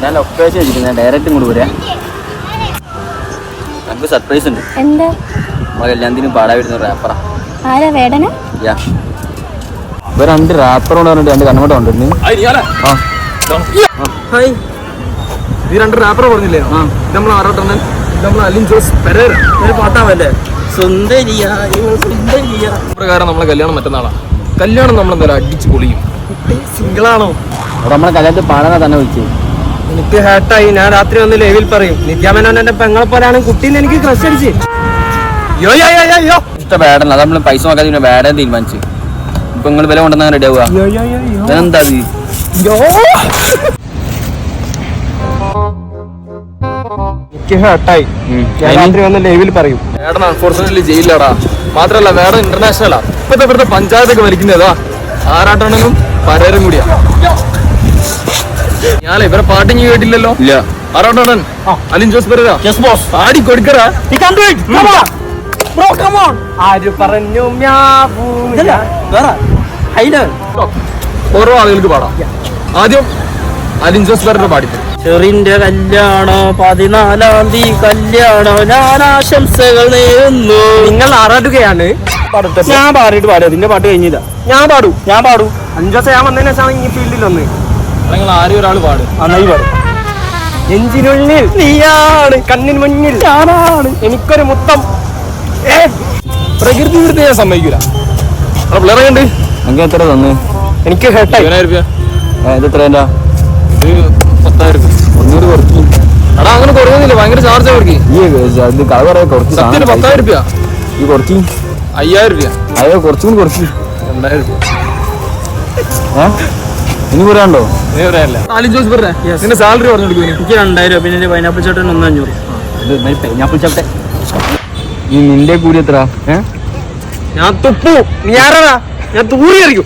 ഞാൻ ലൊക്കേഷൻ വെച്ചിരിക്കുന്നത് ഡയറക്റ്റ് ഇങ്ങോട്ട് വരാം. നമുക്ക് സർപ്രൈസ് ഉണ്ട്. എന്താ? നമ്മളെ കല്യാണത്തിന് പാടാൻ വരുന്ന റാപ്പറാ. ആരാ വേടന? ഇപ്പൊ 2 റാപ്പറോട് പറഞ്ഞിട്ട് 2 കണ്ണോട്ടം ഉണ്ട്. ഈ 2 റാപ്പർ പറഞ്ഞില്ലേ? നമ്മൾ ആറാട്ടണ്ണൻ, നമ്മൾ അലിൻ ജോസ് പെരേര. ഒരു പാട്ടാവല്ലേ? പ്രകാരം നമ്മളെ കല്യാണം മറ്റന്നാളാണ്. കല്യാണം നമ്മളെന്തായാലും അടിച്ചു പൊളിയും. സിംഗിളാണോ? നമ്മളെ കല്യാണത്തിൽ പാടാനാ തന്നെ വിളിച്ചത്. എനിക്ക് ഹാട്ടായി. ഞാൻ രാത്രി വന്ന് ലൈവിൽ പറയും നിത്യാമേനോൻ എന്റെ പെങ്ങളെ പോലാണ് കുട്ടീന്ന് എനിക്ക് ക്രഷ് അടിച്ച്. ഇഷ്ട ബാഡല്ല. അത് നമ്മള് പൈസ നോക്കാതെ പിന്നെ ബാഡാൻ തീരുമാനിച്ചു. ഇപ്പൊ നിങ്ങൾ വില കൊണ്ടുവന്നാ റെഡി ആവുക. എന്താ എനിക്ക് ഹാട്ടായി. ഞാൻ രാത്രി വന്ന് ലൈവിൽ പറയും. വേടൻ അൺഫോർച്ചുനേറ്റ്ലി ജയിലിലാടാ. മാത്രല്ല വേടൻ ഇന്റർനാഷണലാ. ഇവിടുത്തെ പഞ്ചായത്തൊക്കെ വലിക്കുന്നതാ ആറാട്ടണ്ണനും പരേരും കൂടിയാ. ഞാൻ ഇവരെ പാട്ട് നീ കേട്ടില്ലല്ലോ? ഇല്ല. ആറാട്ടണ്ണൻ അലിൻ ജോസ് പെരേര ആടി കൊടുക്കറാ. ആര് പറഞ്ഞു ഓരോ ആളുകൾക്ക് പാടാം. ആദ്യം അലിൻ ജോസ് പെരേര പാടിത്തരും. ചെറിന്റെ കല്യാണം 14-ാം തീയതി കല്യാണം ഞാൻ ആശംസകൾ നേരുന്നു. നിങ്ങൾ ആറാടുകയാണ്. ഞാൻ പാടിയിട്ട് പാടുക. നിന്റെ പാട്ട് കഴിഞ്ഞില്ല. ഞാൻ പാടൂ. 5 ദിവസം ഞാൻ വന്നതിന് ശേഷമാണ് ഈ ഫീൽഡിൽ വന്ന്. നിങ്ങൾ ആരും ഒരാൾ പാടും. നന്നായി പാടും. നെഞ്ചിനുള്ളിൽ നീയാണ്, കണ്ണിന് മുന്നിൽ ഞാനാണ്, എനിക്കൊരു മുത്തം. പ്രകൃതി വിരുദ്ധ ഞാൻ സമ്മതിക്കൂല. പിള്ളേരുണ്ട്. നിങ്ങൾക്ക് എത്ര തന്നു? എനിക്ക് ഹേട്ടായി. 10,000 രൂപ. ഇത് എത്ര? ഇത് 10,000 രൂപ. ഒന്നൂറ് കുറച്ച്. എടാ അങ്ങനെ കുറയുന്നില്ല, ഭയങ്കര ചാർജ് അവർക്ക്. ഈ കള പറയാ കുറച്ച്. 10,000 രൂപ. ഈ കുറച്ച് 5,000 രൂപ. അയ്യോ കുറച്ചും കൂടി കുറച്ച്. 2,000 രൂപ. ഇനി പറയാണ്ടോ? അലിൻ ജോസ് പെരേര നിന്റെ സാലറി പറഞ്ഞു കൊടുക്കും. എനിക്ക് 2,000 രൂപ. പിന്നെ പൈനാപ്പിൾ ചേട്ടൻ 1,500. ഈ നിന്റെ കൂലി എത്ര? ഞാൻ തുപ്പു. നീ ആരാ? ഞാൻ തൂറി അറിയും.